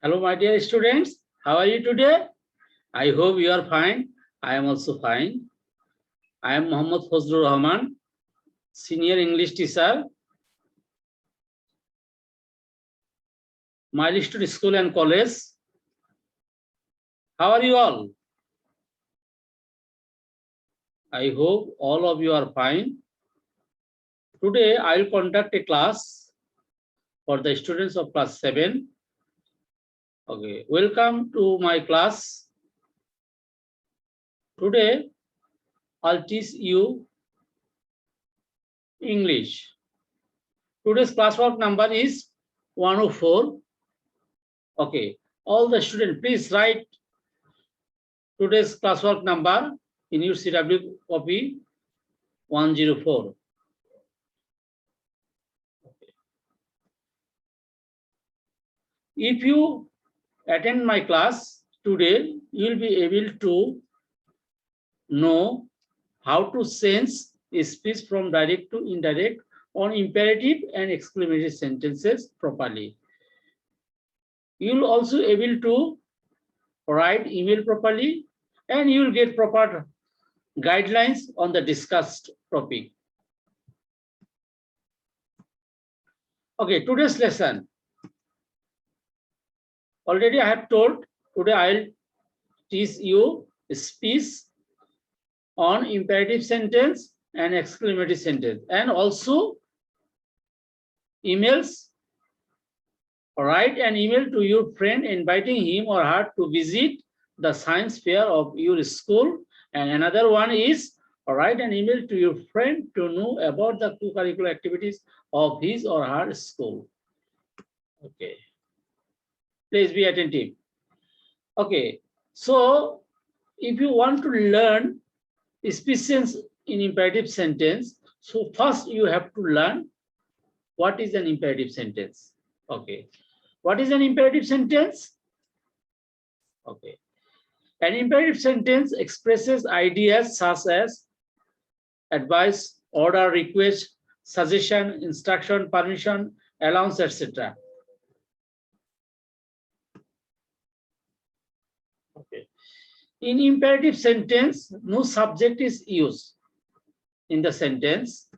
Hello, my dear students. How are you today? I hope you are fine. I am also fine. I am Mohammad Fazlur Rahman, Senior English teacher, Milestone School and College. How are you all? I hope all of you are fine. Today, I will conduct a class for the students of class 7. Okay, welcome to my class. Today, I'll teach you English. Today's classwork number is 104. Okay, all the students, please write today's classwork number in your CW copy 104. Okay. If you attend my class today, you will be able to know how to sense a speech from direct to indirect on imperative and exclamatory sentences properly. You will also able to write email properly, and you will get proper guidelines on the discussed topic. Okay, today's lesson. Already I have told, today I'll teach you a speech on imperative sentence and exclamatory sentence, and also emails. Write an email to your friend inviting him or her to visit the science fair of your school. And another one is write an email to your friend to know about the co-curricular activities of his or her school. Okay, please be attentive. Okay, so if you want to learn species in imperative sentence, so first you have to learn what is an imperative sentence. Okay, what is an imperative sentence? Okay, an imperative sentence expresses ideas such as advice, order, request, suggestion, instruction, permission, allowance, etc. Okay. In imperative sentence, no subject is used in the sentence.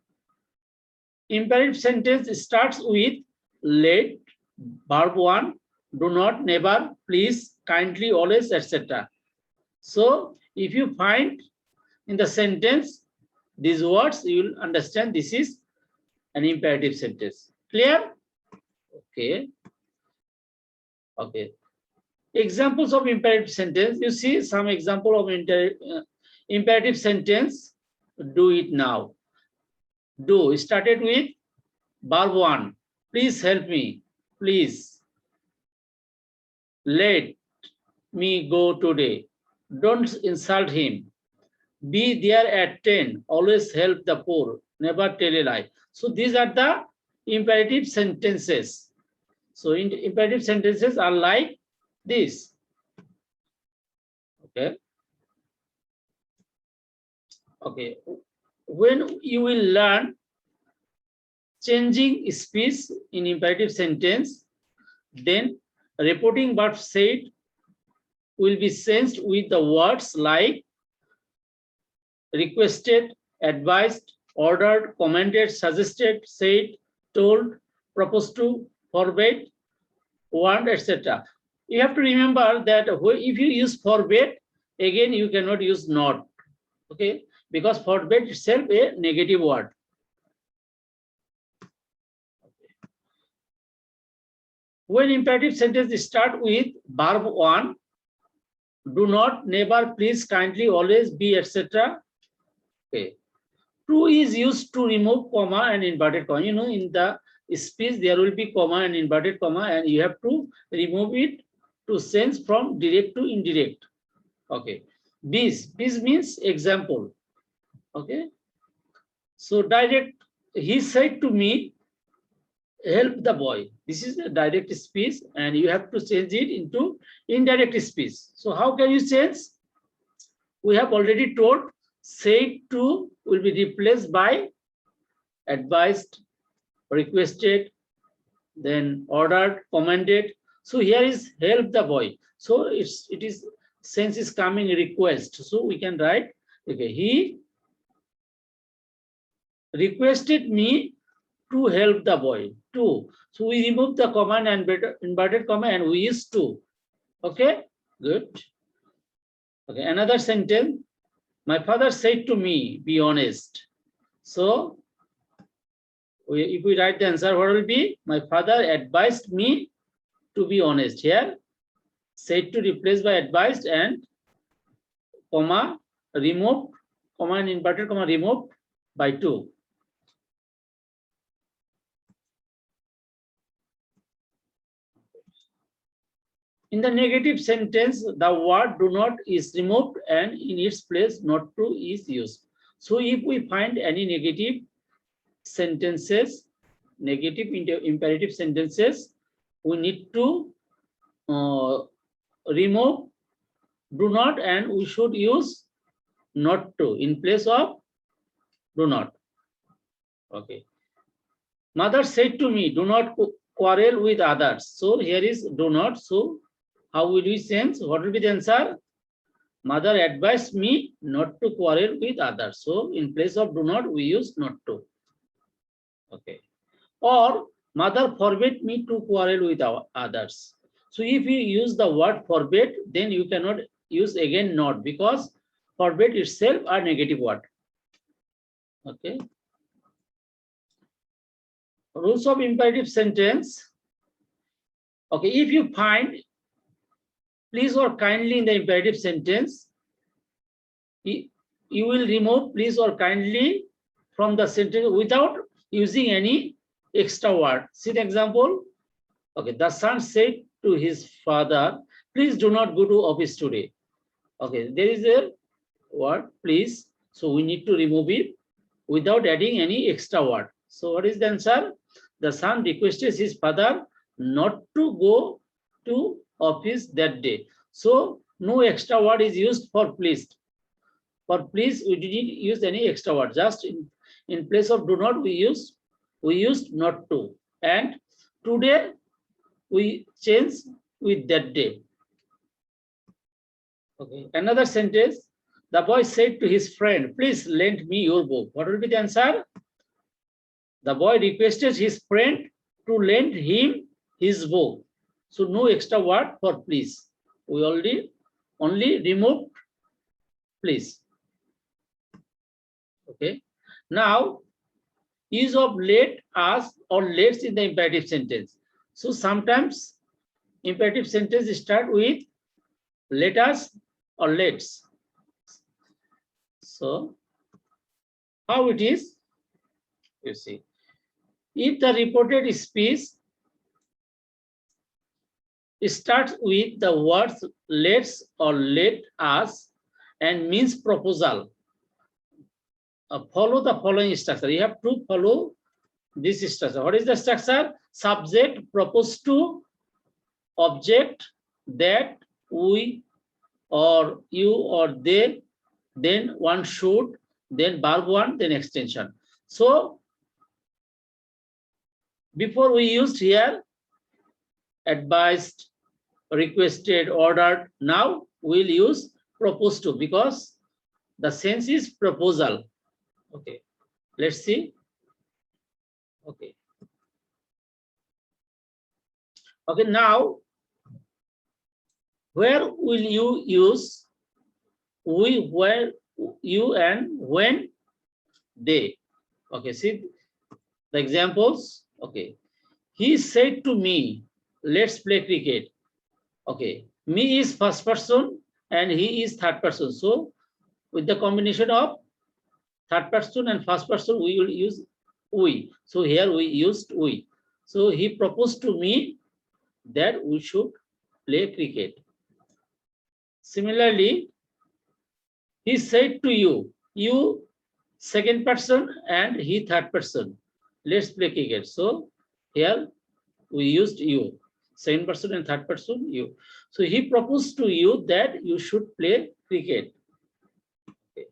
Imperative sentence starts with let, verb 1, do not, never, please, kindly, always, etc. So if you find in the sentence these words, you will understand this is an imperative sentence. Clear? Okay. Okay. Examples of imperative sentence. You see some example of imperative sentence. Do it now. Do started with verb 1. Please help me. Please. Let me go today. Don't insult him. Be there at 10. Always help the poor. Never tell a lie. So these are the imperative sentences. So imperative sentences are like this. Okay. Okay. When you will learn changing speech in imperative sentence, then reporting verb said will be changed with the words like requested, advised, ordered, commanded, suggested, said, told, proposed to, forbade, warned, etc. You have to remember that if you use forbade, again you cannot use not. Okay, because forbade itself a negative word. When imperative sentence start with verb 1, do not, never, please, kindly, always, be, etc. Okay. To is used to remove comma and inverted comma. You know, in the speech there will be comma and inverted comma, and you have to remove it to change from direct to indirect. Okay. This means example. Okay. So direct, he said to me, help the boy. This is a direct speech, and you have to change it into indirect speech. So how can you change? We have already told said to will be replaced by advised, requested, then ordered, commanded. So here is help the boy. So it is sense is coming request. So we can write, okay, he requested me to help the boy. To. So we remove the comma and inverted comma and we use to. Okay, good. Okay, another sentence. My father said to me, be honest. So if we write the answer, what will be? My father advised me to be honest. Here, said to replace by advised and comma removed, comma and inverted comma removed by to. In the negative sentence, the word do not is removed and in its place not to is used. So if we find any negative sentences, negative imperative sentences, we need to remove do not and we should use not to in place of do not. Okay. Mother said to me, do not quarrel with others. So here is do not. So how will we change? What will be the answer? Mother advised me not to quarrel with others. So in place of do not, we use not to. Okay. Or mother forbade me to quarrel with others. So if you use the word forbade, then you cannot use again not, because forbade itself a negative word. Okay. Rules of imperative sentence. Okay, if you find please or kindly in the imperative sentence, you will remove please or kindly from the sentence without using any extra word. See the example? Okay, the son said to his father, please do not go to office today. Okay, there is a word please, so we need to remove it without adding any extra word. So what is the answer? The son requested his father not to go to office that day. So no extra word is used for please. For please, we didn't use any extra word. Just in place of do not, we used not to. And today we change with that day. Okay. Another sentence. The boy said to his friend, please lend me your book. What will be the answer? The boy requested his friend to lend him his book. So no extra word for please. We only removed please. Okay. Now, use of let us or let's in the imperative sentence. So sometimes imperative sentence start with let us or let's. So how it is? You see, if the reported speech starts with the words let's or let us and means proposal, follow the following structure. You have to follow this structure. What is the structure? Subject, proposed to, object, that, we, or you, or they, then one should, then verb one, then extension. So before we used here advised, requested, ordered. Now we'll use proposed to because the sense is proposal. Okay, let's see. Okay. Okay, now where will you use we, where, you, and when, they? Okay, see the examples. Okay, he said to me, let's play cricket. Okay, me is first person and he is third person. So with the combination of third person and first person, we will use we. So here we used we. So he proposed to me that we should play cricket. Similarly, he said to you, you second person and he third person, let's play cricket. So here we used you, second person and third person, you. So he proposed to you that you should play cricket. Okay.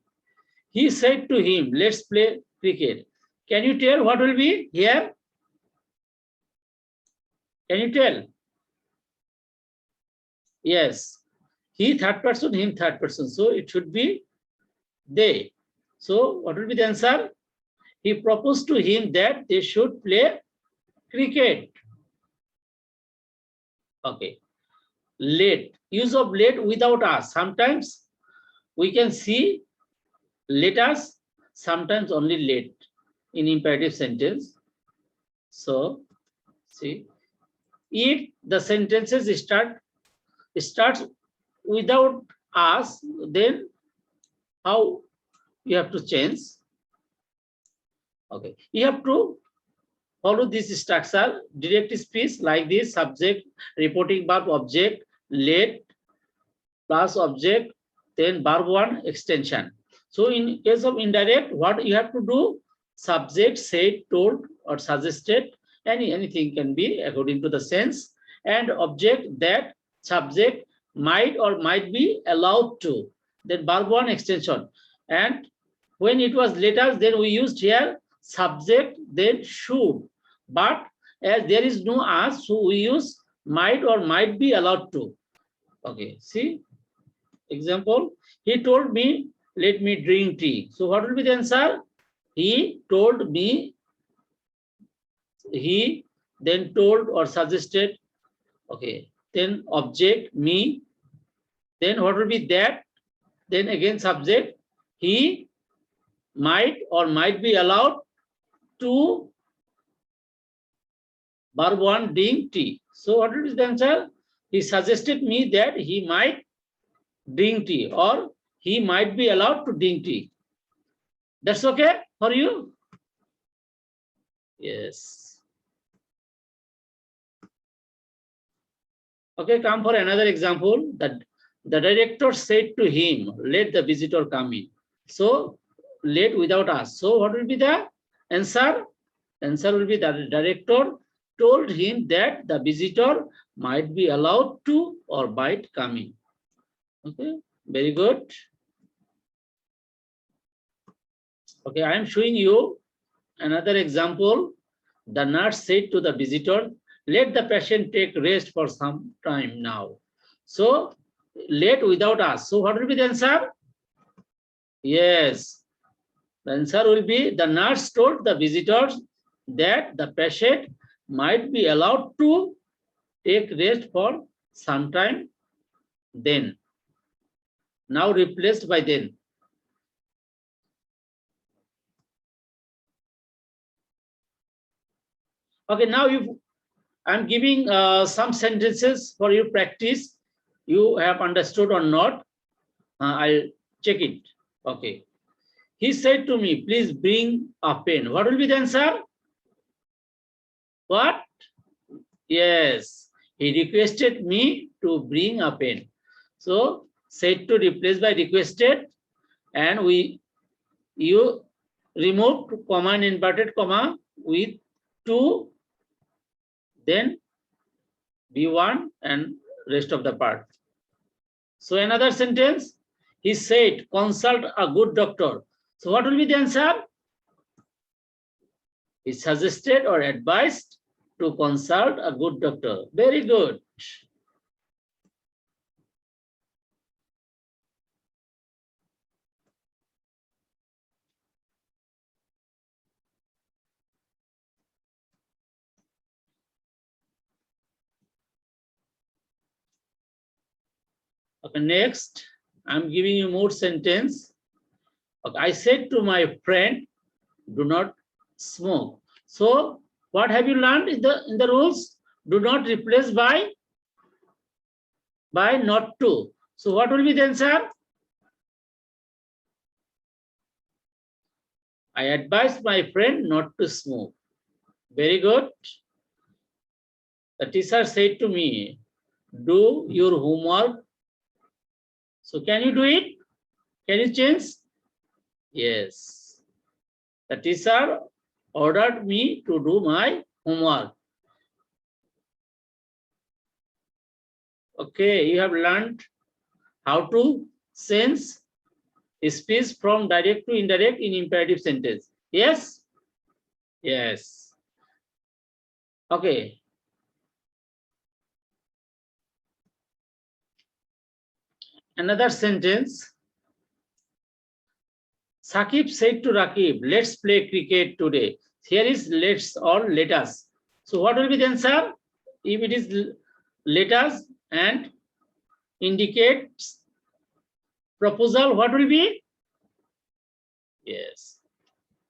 He said to him, let's play cricket. Can you tell what will be here? Can you tell? Yes. He third person, him third person. So it should be they. So what will be the answer? He proposed to him that they should play cricket. Okay. Let. Use of let without us. Sometimes we can see let us, sometimes only let in imperative sentence. So see, if the sentences starts without us, then how you have to change? Okay, you have to follow this structure. Direct speech like this: subject, reporting verb, object, let plus object, then verb one extension. So in case of indirect, what you have to do? Subject, said, told, or suggested. Anything can be according to the sense. And object, that, subject, might or might be allowed to. Then verb one extension. And when it was letters, then we used here subject, then should. But as there is no us, so we use might or might be allowed to. Okay, see. Example, he told me, let me drink tea. So what will be the answer? He told me, he then told or suggested. Okay, then object, me. Then what will be that? Then again subject, he might or might be allowed to verb one drink tea. So what will be the answer? He suggested me that he might drink tea, or he might be allowed to drink tea. That's okay for you? Yes. Okay, come for another example. That the director said to him, let the visitor come in. So let without us. So what will be the answer? Answer will be that the director told him that the visitor might be allowed to or might come in. Okay, very good. Okay, I am showing you another example. The nurse said to the visitor, let the patient take rest for some time now. So let without us. So what will be the answer? Yes, the answer will be the nurse told the visitors that the patient might be allowed to take rest for some time then. Now replaced by then. Okay, now if I'm giving some sentences for you practice, you have understood or not, I'll check it. Okay. He said to me, please bring a pen. What will be the answer? What? Yes, he requested me to bring a pen. So said to replace by requested, and you removed comma and inverted comma with to, then B1 and rest of the part. So another sentence, he said, consult a good doctor. So what will be the answer? He suggested or advised to consult a good doctor. Very good. Okay, next, I'm giving you more sentence. Okay, I said to my friend, do not smoke. So what have you learned in the rules? Do not replace by not to. So what will be the answer? I advised my friend not to smoke. Very good. The teacher said to me, do your homework. So can you do it? Can you change? Yes. The teacher ordered me to do my homework. Okay, you have learned how to sense speech from direct to indirect in imperative sentence. Yes? Yes. Okay. Another sentence. Sakib said to Rakib, let's play cricket today. Here is let's or let us. So what will be the answer? If it is let us and indicates proposal, what will be? Yes.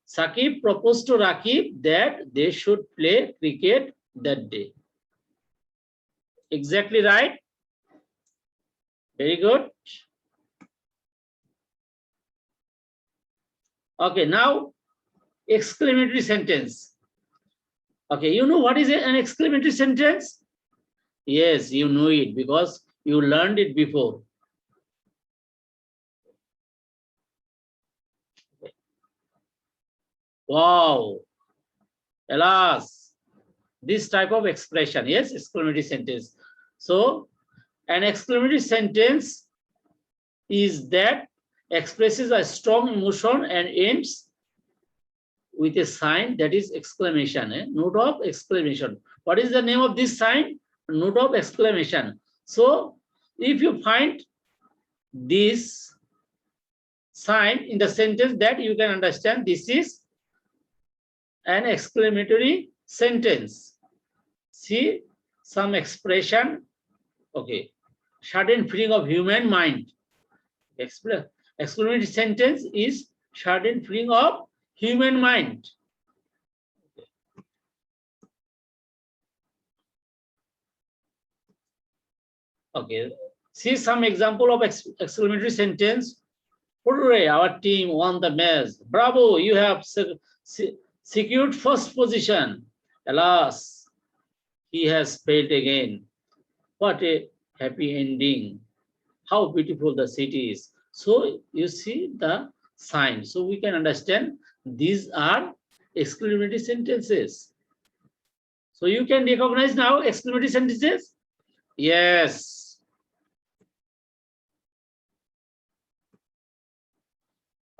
Sakib proposed to Rakib that they should play cricket that day. Exactly right. Very good. Okay, now exclamatory sentence. Okay, you know what is an exclamatory sentence? Yes, you know it because you learned it before. Wow, alas, this type of expression, yes, exclamatory sentence. So an exclamatory sentence is that expresses a strong emotion and ends with a sign that is exclamation, note of exclamation. What is the name of this sign? Note of exclamation. So if you find this sign in the sentence, that you can understand this is an exclamatory sentence. See some expression. Okay, sudden freeing of human mind. Exclamatory sentence is sudden freeing of human mind. Okay, see some example of exclamatory sentence. Hooray, our team won the match. Bravo, you have secured first position. Alas, he has failed again. What a happy ending. How beautiful the city is. So you see the sign. So we can understand these are exclamatory sentences. So you can recognize now exclamatory sentences? Yes.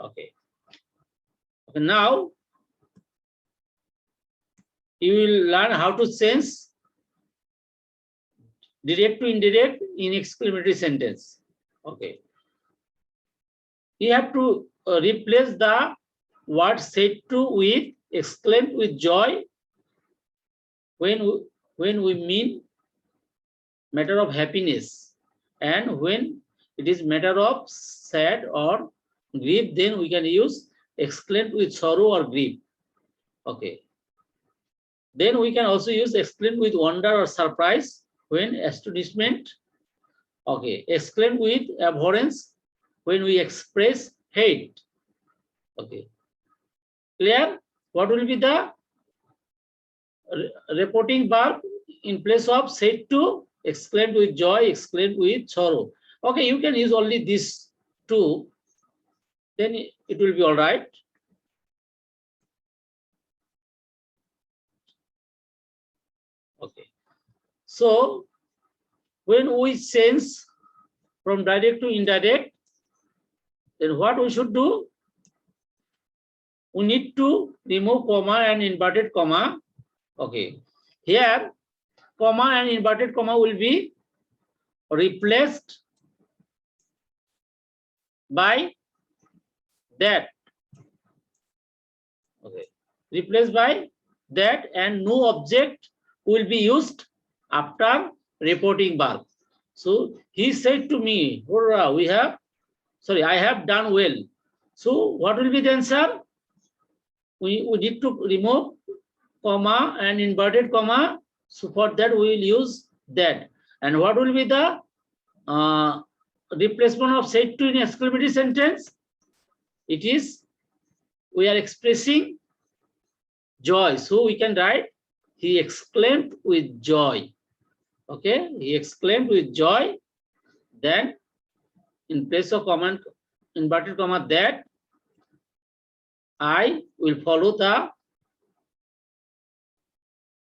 Okay. Now you will learn how to change direct to indirect in exclamatory sentence. Okay. You have to replace the word said to with exclaimed with joy when we mean matter of happiness, and when it is matter of sad or grief, then we can use exclaimed with sorrow or grief. Okay. Then we can also use exclaimed with wonder or surprise when astonishment. Okay. Exclaimed with abhorrence when we express hate. Okay. Clear? What will be the reporting verb in place of said to? Exclaimed with joy, exclaimed with sorrow. Okay, you can use only these two, then it will be all right. Okay. So when we change from direct to indirect, then what we should do? We need to remove comma and inverted comma. Okay. Here, comma and inverted comma will be replaced by that. Okay. Replaced by that, and no object will be used after reporting verb. So he said to me, hurrah, I have done well. So what will be the answer? We need to remove comma and inverted comma. So for that we will use that. And what will be the replacement of said to in exclamatory sentence? It is, we are expressing joy. So we can write, he exclaimed with joy. Okay, he exclaimed with joy. Then in place of comma, inverted comma, that I will follow the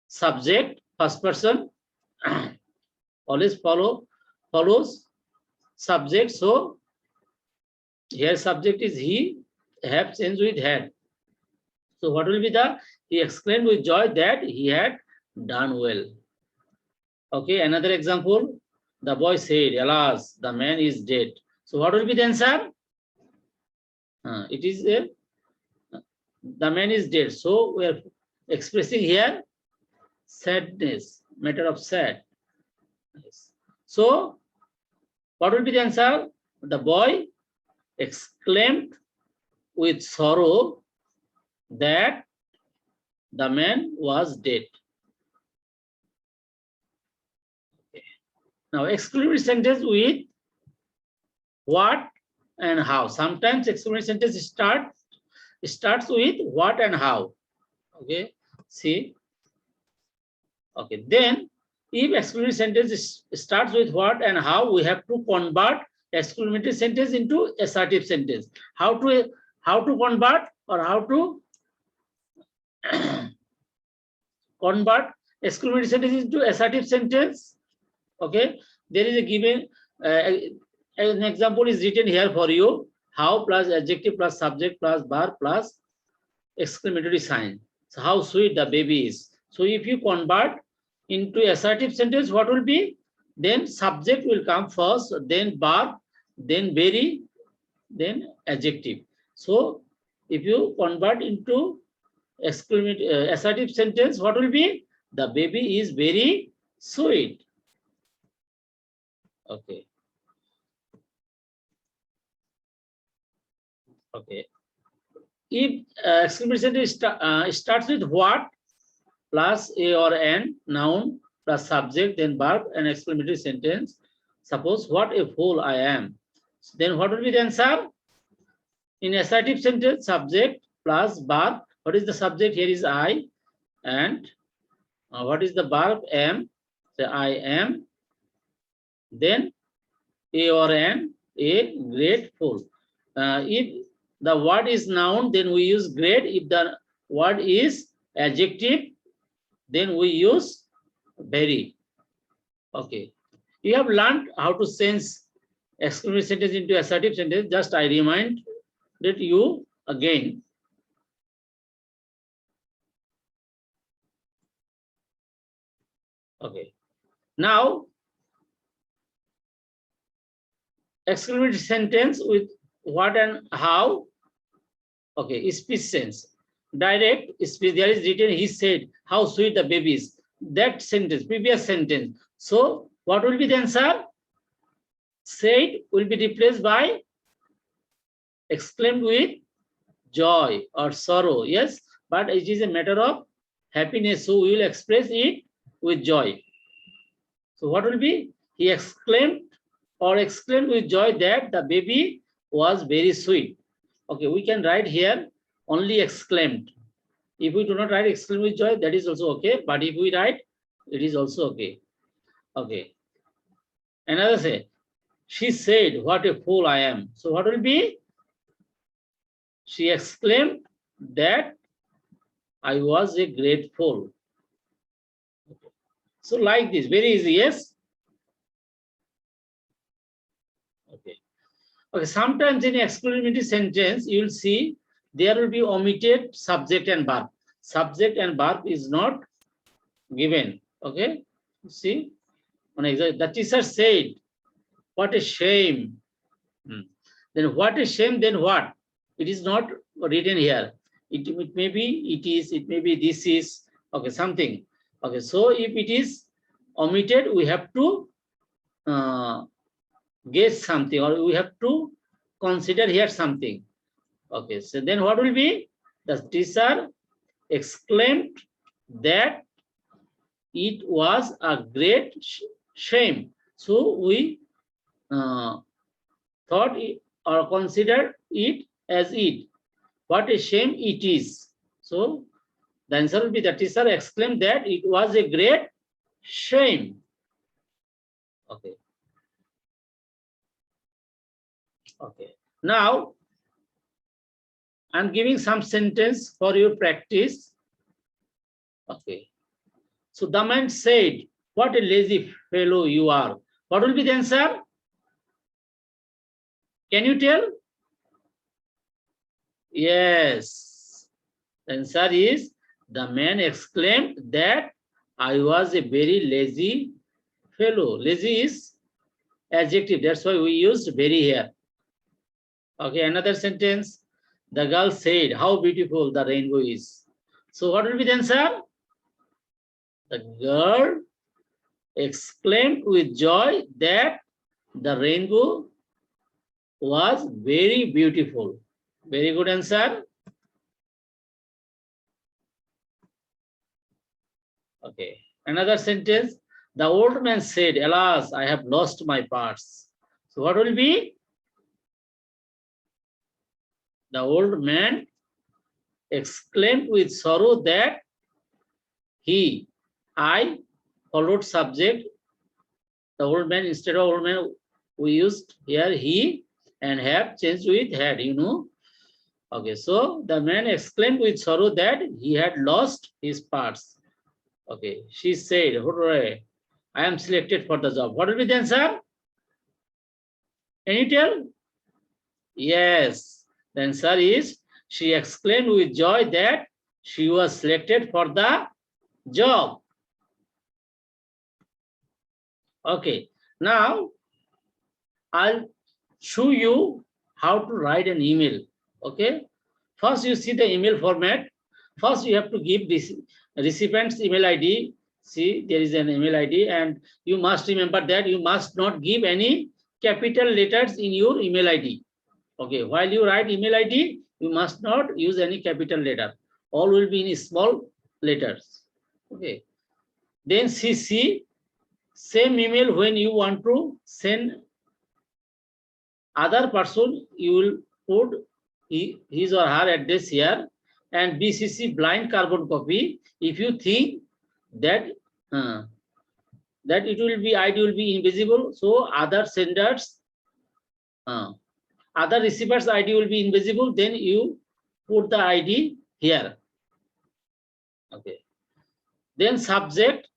subject, first person. Always follows subject. So here subject is he, have changed with had. So what will be the? He exclaimed with joy that he had done well. Okay, another example. The boy said, alas, the man is dead. So what will be the answer? It is the man is dead. So we are expressing here sadness, matter of sad. So what will be the answer? The boy exclaimed with sorrow that the man was dead. Okay. Now exclamatory sentence with what and how. Sometimes exclamatory sentence starts with what and how. Okay, see. Okay, then if exclamatory sentence starts with what and how, we have to convert exclamatory sentence into assertive sentence. How to convert, or how to convert exclamatory sentence into assertive sentence? Okay, there is a given an example is written here for you. How plus adjective plus subject plus verb plus exclamatory sign. So how sweet the baby is. So if you convert into assertive sentence, what will be? Then subject will come first, then verb, then very, then adjective. So if you convert into assertive sentence, what will be? The baby is very sweet. Okay. Okay. If exclamatory sentence starts with what plus a or an, noun plus subject, then verb, and exclamatory sentence. Suppose, what a fool I am. Then what will be the answer? In assertive sentence, subject plus verb. What is the subject? Here is I. And what is the verb? Am. So I am. Then a or an, a great fool. If the word is noun, then we use great. If the word is adjective, then we use very. Okay. You have learned how to change exclamatory sentence into assertive sentence. Just I remind that you again. Okay. Now, exclamatory sentence with what and how. Okay, speech sense. Direct speech, there is written, he said, how sweet the baby is. That sentence, previous sentence. So what will be the answer? Said will be replaced by exclaimed with joy or sorrow. Yes, but it is a matter of happiness, so we will express it with joy. So what will be? He exclaimed with joy that the baby was very sweet. Okay, we can write here only exclaimed. If we do not write exclaimed with joy, that is also okay. But if we write, it is also okay. Okay. Another say, she said, what a fool I am. So what will be? She exclaimed that I was a great fool. Okay. So like this, very easy, yes? Okay. Okay, sometimes in exclamatory sentence, you will see there will be omitted subject and verb. Subject and verb is not given. Okay, see, the teacher said, what a shame. Then what a shame, then what? It is not written here. It may be, it is, it may be, this is, okay, something. Okay, so if it is omitted, we have to guess something, or we have to consider here something. Okay, so then what will be? The teacher exclaimed that it was a great shame. So we thought it, or considered it as it. What a shame it is. So the answer will be, the teacher exclaimed that it was a great shame. Okay. Okay. Now, I'm giving some sentence for your practice. Okay. So the man said, what a lazy fellow you are. What will be the answer? Can you tell? Yes. The answer is, the man exclaimed that I was a very lazy fellow. Lazy is adjective. That's why we used very here. Okay, another sentence. The girl said, how beautiful the rainbow is. So what will be the answer? The girl exclaimed with joy that the rainbow was very beautiful. Very good answer. Okay, another sentence. The old man said, alas, I have lost my purse. So what will be? The old man exclaimed with sorrow that I followed subject. The old man, instead of old man, we used here he, and have changed with had, you know. Okay, so the man exclaimed with sorrow that he had lost his purse. Okay, she said, hooray, I am selected for the job. What will be the answer? Can you tell? Yes, the answer is she exclaimed with joy that she was selected for the job. Okay, now I'll show you how to write an email. Okay, first you see the email format. First you have to give this recipient's email ID. See, there is an email ID, and you must remember that you must not give any capital letters in your email ID. Okay, while you write email ID, you must not use any capital letter. All will be in small letters. Okay, then CC, same email when you want to send other person, you will put his or her address here, and BCC blind carbon copy if you think that that it will be ID will be invisible, so other senders other receivers ID will be invisible, then you put the ID here. Okay, then subject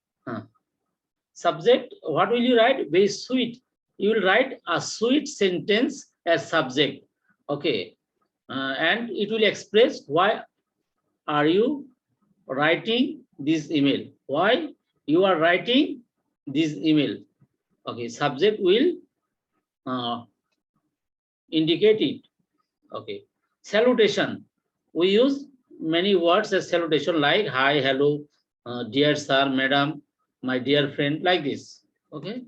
subject, what will you write? Very sweet, you will write a sweet sentence as subject. Okay, and it will express why are you writing this email, why you are writing this email. Okay, subject will indicate it. Okay, salutation, we use many words as salutation like hi, hello, dear sir, madam, my dear friend, like this. Okay,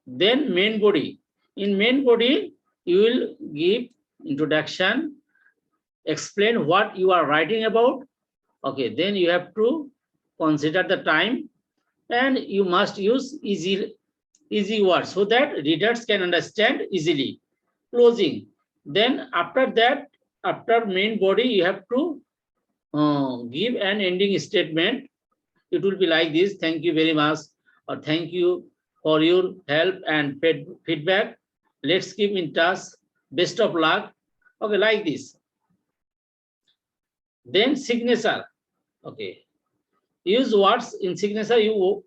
then main body, in main body you will give introduction, explain what you are writing about. Okay, then you have to consider the time, and you must use easy words so that readers can understand easily. Closing, then after that, after main body, you have to give an ending statement. It will be like this: thank you very much, or thank you for your help and feedback. Let's keep in touch. Best of luck. Okay, like this. Then signature. Okay, use words in signature. You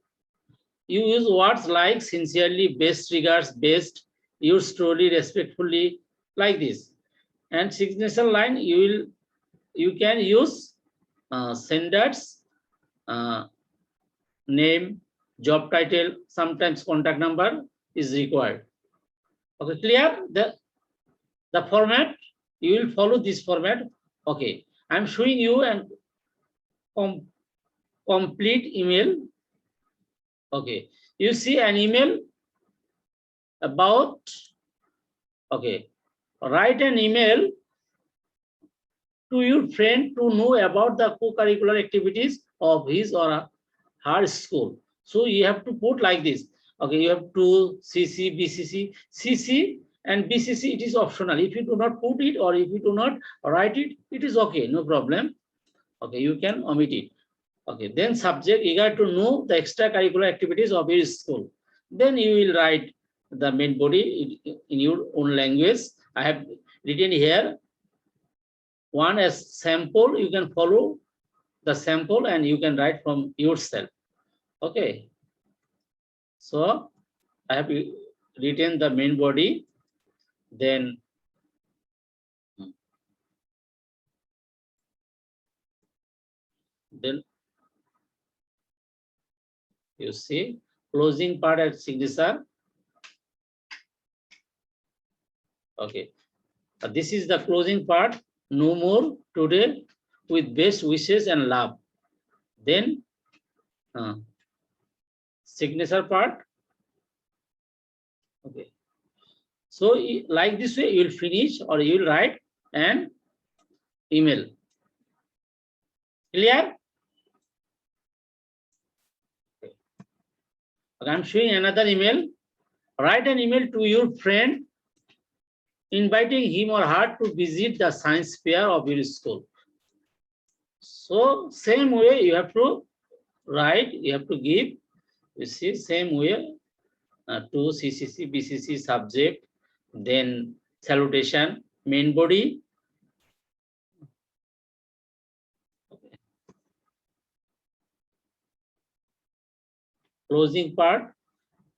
use words like sincerely, best regards, best, yours truly, respectfully, like this. And signature line, you can use sender's name, job title, sometimes contact number is required. Okay, clear? The format, you will follow this format. Okay, I'm showing you an complete email. Okay, you see an email about, okay, write an email to your friend to know about the co-curricular activities of his or her school. So you have to put like this. Okay, you have to CC, BCC, CC and BCC, it is optional. If you do not put it or if you do not write it, it is okay, no problem. Okay, you can omit it. Okay, then subject, eager to know the extracurricular activities of your school. Then you will write the main body in your own language. I have written here one as sample. You can follow the sample and you can write from yourself. Okay, so I have written the main body, then you see closing part at signature. Okay. This is the closing part. No more today, with best wishes and love. Then signature part. Okay. So like this way, you will finish or you will write an email. Clear? Okay. I'm showing another email. Write an email to your friend inviting him or her to visit the science fair of your school. So same way you have to write, you have to give, you see, same way to CCC, BCC subject, then salutation, main body. Closing part.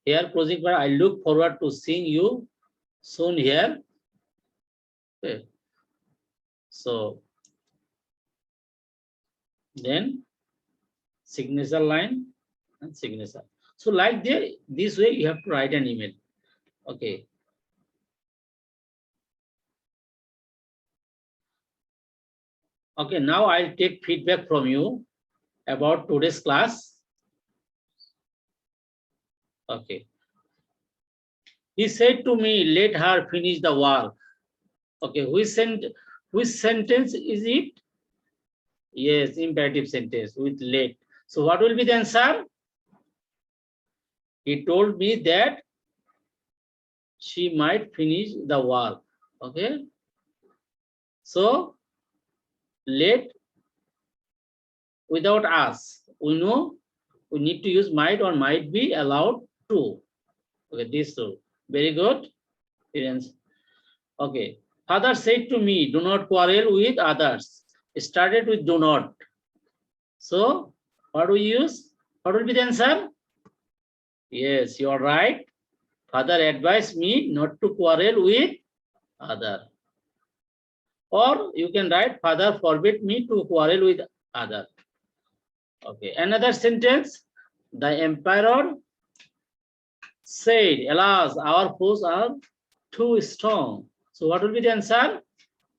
Here, closing part, I look forward to seeing you soon here. Okay. So then signature line and signature. So like this way you have to write an email. Okay. Okay, now I'll take feedback from you about today's class. Okay. He said to me, let her finish the work. Okay, which sentence is it? Yes, imperative sentence with let. So what will be the answer? He told me that she might finish the work. Okay. So let without us. We know we need to use might or might be allowed to. Okay, this two. Very good. Okay. Father said to me, do not quarrel with others. It started with do not. So what do we use? What will be the answer? Yes, you are right. Father advised me not to quarrel with other. Or you can write, Father forbid me to quarrel with other. Okay, another sentence. The emperor said, alas, our foes are too strong. So what will be the answer?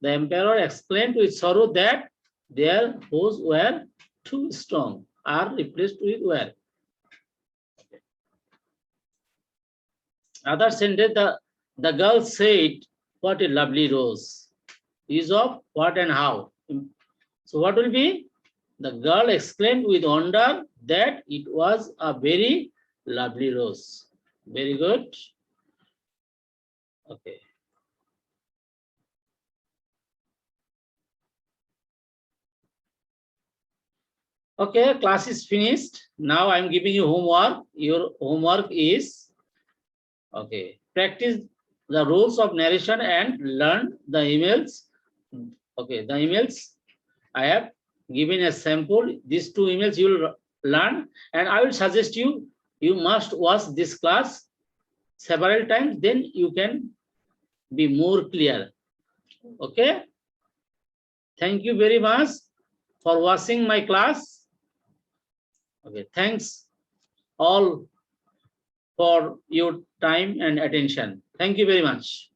The emperor explained with sorrow that their foes were too strong, are replaced with were. Okay. Other sentence, the girl said, what a lovely rose. Use of what and how. So what will be? The girl exclaimed with wonder that it was a very lovely rose. Very good. Okay. Okay, class is finished. Now I'm giving you homework. Your homework is, okay, practice the rules of narration and learn the emails. Okay, the emails I have given a sample. These two emails you will learn, and I will suggest you, you must watch this class several times, then you can be more clear. Okay. Thank you very much for watching my class. Okay, thanks all for your time and attention. Thank you very much.